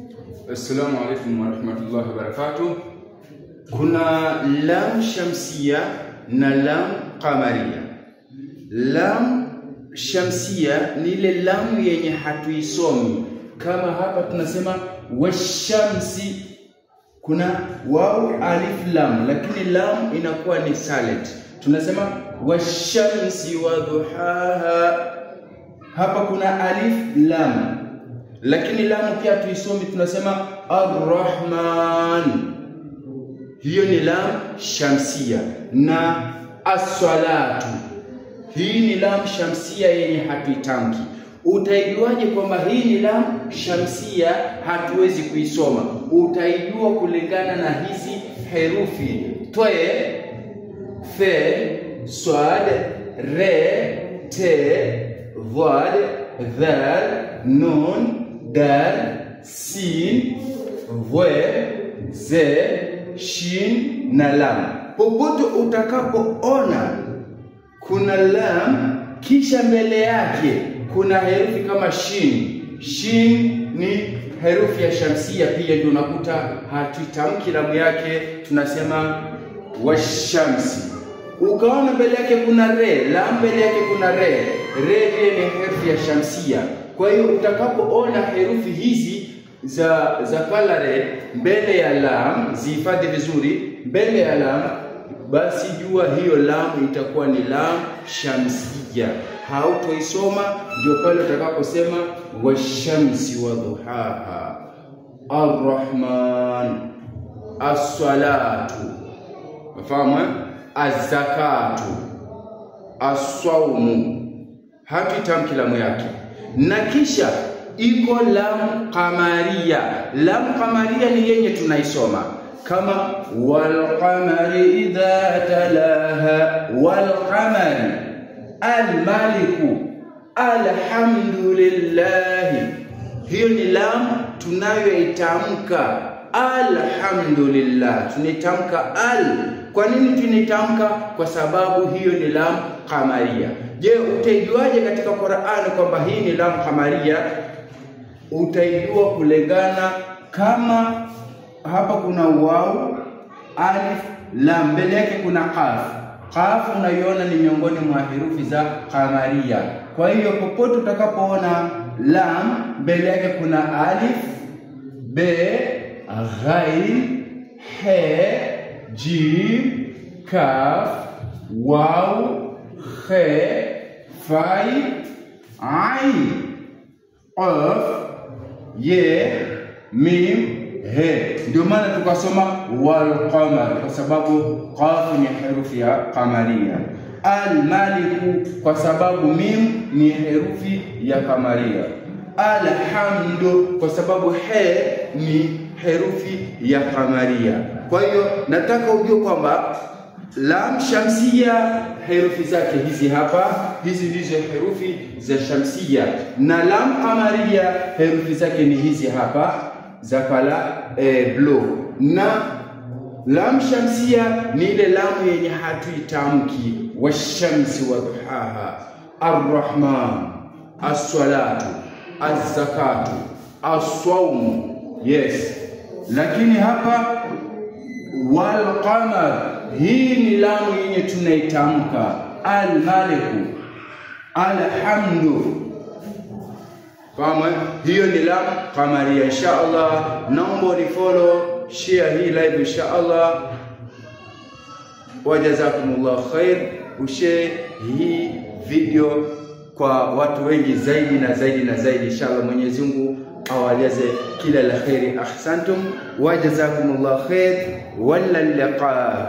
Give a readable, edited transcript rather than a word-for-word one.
Assalamu alaikum warahmatullahi wabarakatuh. Kuna lam shamsia na lam qamaria. Lam shamsia ni ile lamu yenye hatuisomi. Kama hapa tunasema washamsi, kuna waw alif lam, lakini lam inakuwa ni silent. Tunasema washamsi wadhuhaha. Hapa kuna alif lam, lakini lamu pia tuisomi, tunasema ar-Rahman. Hiyo ni lam shamsia. Na as-salatu, hii ni lam shamsia yenye hatuitamki. Utaijuaje kwamba hii ni lam shamsia hatuwezi kuisoma? Utaijua kulingana na hizi herufi twe, fe, swad, re, te, dhad, dhal, nun, dal, sin, vwe, ze, shin na lam. Popote utakapoona kuna lam kisha mbele yake kuna herufi kama shin. Shin ni herufi ya shamsia pia, ndio unakuta hatuitamki lamu yake, tunasema washamsi. Ukaona mbele yake kuna re, lam mbele yake kuna re. Re ni herufi ya shamsia. Kwa hiyo utakapoona herufi hizi za color red mbele ya lam, zihifadhi vizuri mbele ya lam, basi jua hiyo lam itakuwa ni lam shamsia. Hautoisoma, ndio pale utakaposema washamsi wadhuhaha, ar-Rahman, as-salatu, unafahamu, az-zakatu, as-sawmu. Hatuitamki lamu yake. Na kisha iko lam qamaria. Lam qamaria ni yenye tunaisoma kama wal qamari idha talaha, wal qamari, al maliku, alhamdulillah. Hiyo ni lam tunayoitamka, alhamdulillah. Tunaitamka al. Kwa nini tunaitamka? Kwa sababu hiyo ni lam qamaria. Je, utaijuaje katika Qur'an kwamba hii ni lam qamaria? Utaijua kulingana kama hapa kuna waw, alif, lam, mbele yake kuna qaf. Qaf unaiona ni miongoni mwa herufi za qamaria. Kwa hiyo popote utakapoona lam mbele yake kuna alif, be, ghain, he, jim, kaf, waw, khe, fai, ain, qaf, ye, mim, he. Ndio maana tukasoma wal qamar, kwa sababu qaf ni herufi ya qamaria. Al maliku, kwa sababu mim ni herufi ya qamaria. Alhamdu, kwa sababu he ni herufi ya qamaria. Kwa hiyo nataka ujue kwamba lam shamsia herufi zake hizi hapa, hizi ndizo herufi za shamsia, na lam qamaria herufi zake ni hizi hapa za kala blue. Na lam shamsia ni ile lamu yenye hatuitamki, washamsi wadhuhaha, ar-Rahman, as-salatu, az-zakatu, as-sawmu. Yes, lakini hapa wal qamar, hii ni lamu yenye tunaitamka, al maliku, alhamdu. Kama hiyo ni lam qamaria. Inshallah, naomba ni follow, share hii live inshallah. Wajazakumullah khair. Ushare hii video kwa watu wengi zaidi na zaidi na zaidi inshallah. Mwenyezi Mungu awajaze kila la khairi. Ahsantum, wajazakumullah khair, wal liqa.